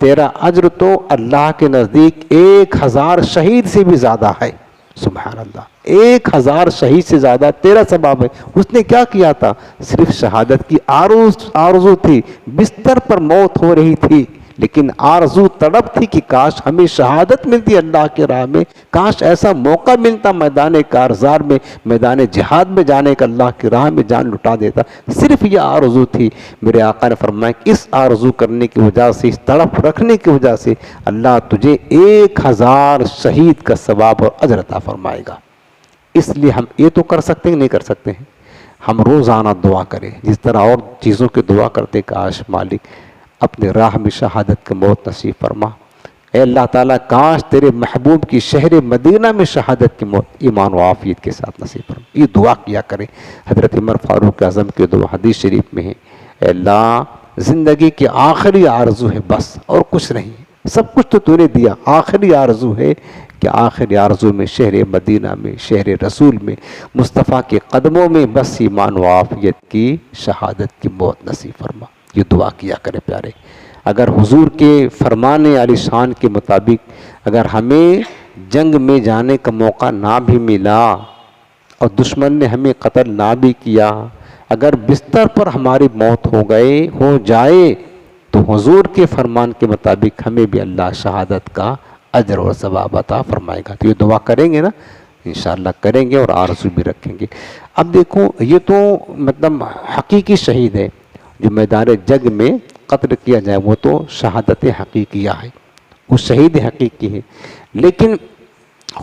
تیرا اجر تو اللہ کے نزدیک 1000 شہید سے بھی زیادہ ہے۔ سبحان اللہ، 1000 شہید سے زیادہ تیرا ثواب ہے۔ اس نے کیا کیا تھا؟ صرف شہادت کی آرزو تھی، بستر پر موت ہو رہی تھی لیکن آرزو تڑپ تھی کہ کاش ہمیں شہادت ملتی اللہ کے راہ میں، کاش ایسا موقع ملتا میدان کارزار میں، میدان جہاد میں جانے کا، اللہ کی راہ میں جان لٹا دیتا، صرف یہ آرزو تھی۔ میرے آقا نے فرمایا کہ اس آرزو کرنے کی وجہ سے، اس تڑپ رکھنے کی وجہ سے اللہ تجھے 1000 شہید کا ثواب اور اجر عطا فرمائے گا۔ اس لیے ہم یہ تو کر سکتے ہیں نہیں کر سکتے ہیں، ہم روزانہ دعا کریں جس طرح اور چیزوں کی دعا کرتے، کاش مالک اپنے راہ میں شہادت کا موت نصیب فرما، اے اللہ تعالیٰ کاش تیرے محبوب کی شہر مدینہ میں شہادت کی موت ایمان و عافیت کے ساتھ نصیب فرما۔ یہ دعا کیا کریں۔ حضرت عمر فاروق اعظم کی دعا حدیث شریف میں ہے، اے اللہ زندگی کی آخری آرزو ہے بس، اور کچھ نہیں، سب کچھ تو نے دیا، آخری آرزو ہے کہ آخری آرزو میں شہر مدینہ میں، شہر رسول میں، مصطفیٰ کے قدموں میں بس ایمان و عافیت کی شہادت کی موت نصیب فرما۔ یہ دعا کیا کرے پیارے۔ اگر حضور کے فرمان عالی شان کے مطابق اگر ہمیں جنگ میں جانے کا موقع نہ بھی ملا اور دشمن نے ہمیں قتل نہ بھی کیا، اگر بستر پر ہماری موت ہو جائے تو حضور کے فرمان کے مطابق ہمیں بھی اللہ شہادت کا اجر اور ثواب عطا فرمائے گا۔ تو یہ دعا کریں گے نا، انشاءاللہ کریں گے اور آرزو بھی رکھیں گے۔ اب دیکھو یہ تو مطلب حقیقی شہید ہے، جو میدان جنگ میں قتل کیا جائے وہ تو شہادت حقیقیہ ہے، وہ شہید حقیقی ہے۔ لیکن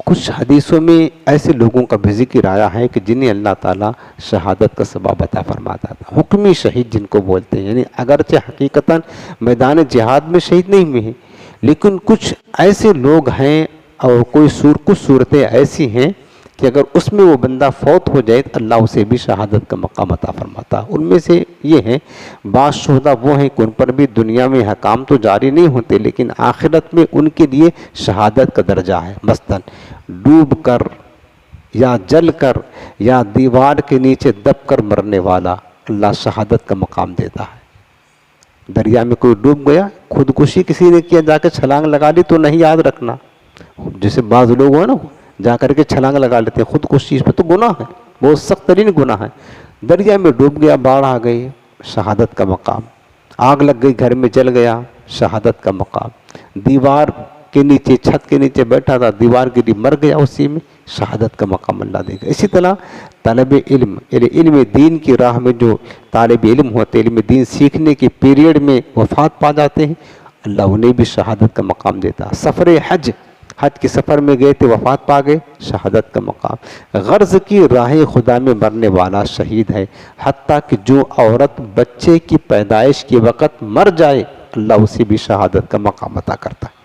کچھ حدیثوں میں ایسے لوگوں کا بھی ذکر آیا ہے کہ جنہیں اللہ تعالیٰ شہادت کا ثواب عطا فرماتا تھا، حکمی شہید جن کو بولتے ہیں، یعنی اگرچہ حقیقتاً میدان جہاد میں شہید نہیں ہوئے ہیں، لیکن کچھ ایسے لوگ ہیں اور کچھ صورتیں ایسی ہیں کہ اگر اس میں وہ بندہ فوت ہو جائے تو اللہ اسے بھی شہادت کا مقام عطا فرماتا۔ ان میں سے یہ ہیں، بعض شہداء وہ ہیں کہ ان پر بھی دنیا میں حکام تو جاری نہیں ہوتے لیکن آخرت میں ان کے لیے شہادت کا درجہ ہے۔ مثلا ڈوب کر یا جل کر یا دیوار کے نیچے دب کر مرنے والا اللہ شہادت کا مقام دیتا ہے۔ دریا میں کوئی ڈوب گیا، خودکشی کسی نے کیا، جا کے چھلانگ لگا لی تو نہیں یاد رکھنا. جیسے بعض لوگ ہیں نا جا کر کے چھلانگ لگا لیتے ہیں خودکشی، اس پہ تو گناہ ہے، بہت سخت ترین گناہ ہے. دریا میں ڈوب گیا، باڑھ آ گئی، شہادت کا مقام. آگ لگ گئی، گھر میں جل گیا، شہادت کا مقام. دیوار کے نیچے، چھت کے نیچے بیٹھا تھا، دیوار گری، مر گیا اسی میں، شہادت کا مقام اللہ دے گا. اسی طرح طلب علم، علم دین کی راہ میں جو طالب علم ہوتے، علم دین سیکھنے کے پیریڈ میں وفات پا جاتے ہیں، اللہ انہیں بھی شہادت کا مقام دیتا. سفر حج، حج کے سفر میں گئے تھے، وفات پا گئے، شہادت کا مقام. غرض کی راہ خدا میں مرنے والا شہید ہے. حتیٰ کہ جو عورت بچے کی پیدائش کے وقت مر جائے، اللہ اسے بھی شہادت کا مقام عطا کرتا ہے.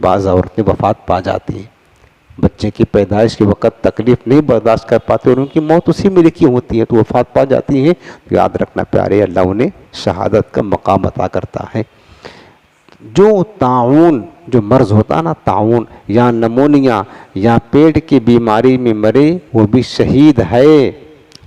بعض عورتیں وفات پا جاتی ہیں، بچے کی پیدائش کے وقت تکلیف نہیں برداشت کر پاتے اور ان کی موت اسی میں لکھی ہوتی ہے، تو وفات پا جاتی ہیں. یاد رکھنا پیارے، اللہ انہیں شہادت کا مقام عطا کرتا ہے. جو طاعون، جو مرض ہوتا ہے نا طاعون یا نمونیا یا پیٹ کی بیماری میں مرے، وہ بھی شہید ہے.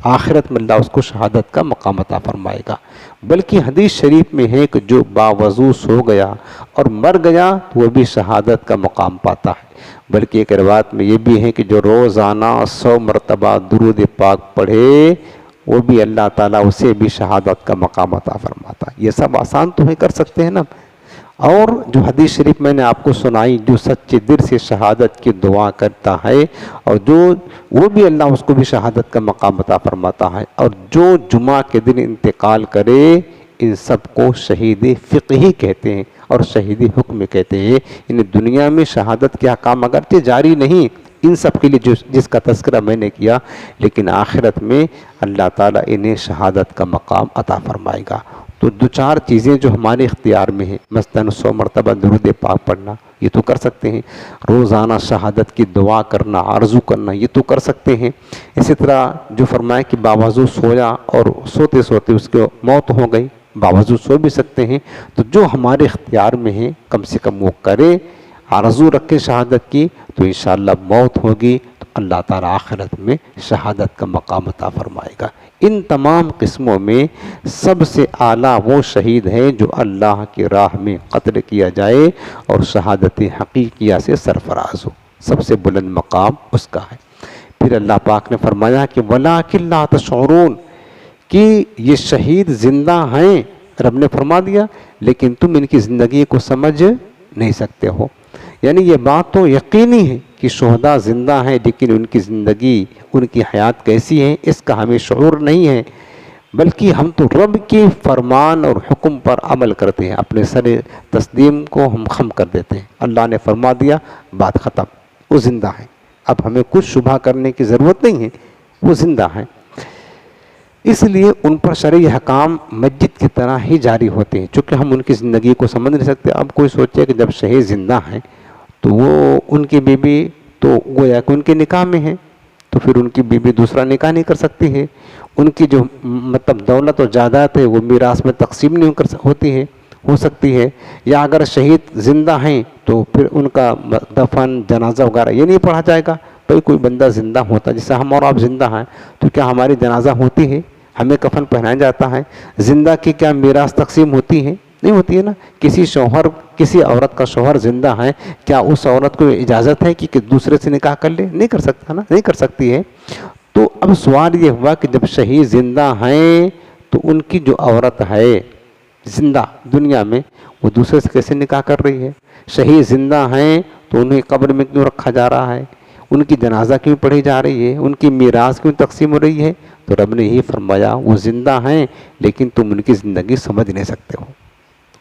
آخرت میں اللہ اس کو شہادت کا مقام عطا فرمائے گا. بلکہ حدیث شریف میں ہے کہ جو باوضو سو گیا اور مر گیا تو وہ بھی شہادت کا مقام پاتا ہے. بلکہ ایک روایت میں یہ بھی ہے کہ جو روزانہ 100 مرتبہ درود پاک پڑھے، وہ بھی اللہ تعالیٰ اسے بھی شہادت کا مقام عطا فرماتا ہے. یہ سب آسان تو ہے، کر سکتے ہیں نا. اور جو حدیث شریف میں نے آپ کو سنائی، جو سچے دل سے شہادت کی دعا کرتا ہے اور جو وہ بھی اللہ اس کو بھی شہادت کا مقام عطا فرماتا ہے. اور جو جمعہ کے دن انتقال کرے، ان سب کو شہید فقہی کہتے ہیں اور شہید حکم کہتے ہیں. ان دنیا میں شہادت کے احکام اگرچہ جاری نہیں ان سب کے لیے جس کا تذکرہ میں نے کیا، لیکن آخرت میں اللہ تعالیٰ انہیں شہادت کا مقام عطا فرمائے گا. تو دو چار چیزیں جو ہمارے اختیار میں ہیں، مثلاً 100 مرتبہ درود پاک پڑھنا، یہ تو کر سکتے ہیں. روزانہ شہادت کی دعا کرنا، آرزو کرنا، یہ تو کر سکتے ہیں. اسی طرح جو فرمایا کہ باوضو سویا اور سوتے سوتے اس کو موت ہو گئی، باوضو سو بھی سکتے ہیں. تو جو ہمارے اختیار میں ہیں کم سے کم وہ کرے، آرزو رکھے شہادت کی، تو انشاءاللہ موت ہوگی تو اللہ تعالیٰ آخرت میں شہادت کا مقام عطا فرمائے گا. ان تمام قسموں میں سب سے اعلیٰ وہ شہید ہے جو اللہ کی راہ میں قتل کیا جائے اور شہادت حقیقیہ سے سرفراز ہو. سب سے بلند مقام اس کا ہے. پھر اللہ پاک نے فرمایا کہ وَلَٰكِن لَا تَشْعُرُونَ، کہ یہ شہید زندہ ہیں، رب نے فرما دیا، لیکن تم ان کی زندگی کو سمجھ نہیں سکتے ہو. یعنی یہ بات تو یقینی ہے کہ شہداء زندہ ہیں، لیکن ان کی زندگی، ان کی حیات کیسی ہے اس کا ہمیں شعور نہیں ہے. بلکہ ہم تو رب کے فرمان اور حکم پر عمل کرتے ہیں، اپنے سر تسلیم کو ہم خم کر دیتے ہیں. اللہ نے فرما دیا، بات ختم، وہ زندہ ہیں. اب ہمیں کچھ شبہ کرنے کی ضرورت نہیں ہے، وہ زندہ ہیں. اس لیے ان پر شرعی حکام مسجد کی طرح ہی جاری ہوتے ہیں، چونکہ ہم ان کی زندگی کو سمجھ نہیں سکتے. اب کوئی سوچے کہ جب شہید زندہ ہیں تو وہ ان کی بیوی تو گویا کہ ان کے نکاح میں ہے، تو پھر ان کی بیوی دوسرا نکاح نہیں کر سکتی ہے. ان کی جو مطلب دولت و جائیداد ہے وہ میراث میں تقسیم نہیں ہو سکتی ہے. یا اگر شہید زندہ ہیں تو پھر ان کا دفن، جنازہ وغیرہ یہ نہیں پڑھا جائے گا. بھائی کوئی بندہ زندہ ہوتا، جیسے ہم اور آپ زندہ ہیں، تو کیا ہماری جنازہ ہوتی ہے؟ ہمیں کفن پہنایا جاتا ہے؟ زندہ کی کیا میراث تقسیم ہوتی ہے؟ نہیں ہوتی ہے نا. کسی عورت کا شوہر زندہ ہے، کیا اس عورت کو اجازت ہے کہ دوسرے سے نکاح کر لے؟ نہیں کر سکتا نا، نہیں کر سکتی ہے. تو اب سوال یہ ہوا کہ جب شہید زندہ ہیں تو ان کی جو عورت ہے زندہ دنیا میں، وہ دوسرے سے کیسے نکاح کر رہی ہے؟ شہید زندہ ہیں تو انہیں قبر میں کیوں رکھا جا رہا ہے؟ ان کی جنازہ کیوں پڑھی جا رہی ہے؟ ان کی میراث کیوں تقسیم ہو رہی ہے؟ تو رب نے یہی فرمایا، وہ زندہ ہیں لیکن تم ان کی زندگی سمجھ نہیں سکتے ہو.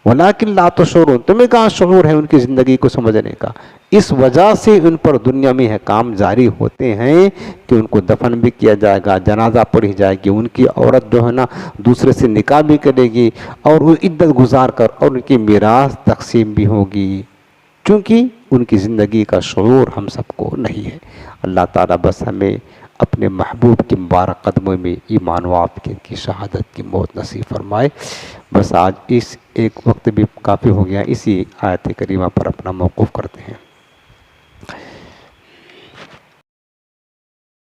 وَلَٰكِن لَا تَشْعُرُونَ، تمہیں کہاں شعور ہے ان کی زندگی کو سمجھنے کا. اس وجہ سے ان پر دنیا میں حکام جاری ہوتے ہیں کہ ان کو دفن بھی کیا جائے گا، جنازہ پڑھی جائے گی، ان کی عورت جو ہے نا دوسرے سے نکاح بھی کرے گی اور وہ عدت گزار کر اور ان کی میراث تقسیم بھی ہوگی، چونکہ ان کی زندگی کا شعور ہم سب کو نہیں ہے. اللہ تعالیٰ بس ہمیں اپنے محبوب کی مبارک قدموں میں ایمان و عافیت کی شہادت کی موت نصیب فرمائے. بس آج اس ایک وقت بھی کافی ہو گیا، اسی آیت کریمہ پر اپنا موقف کرتے ہیں.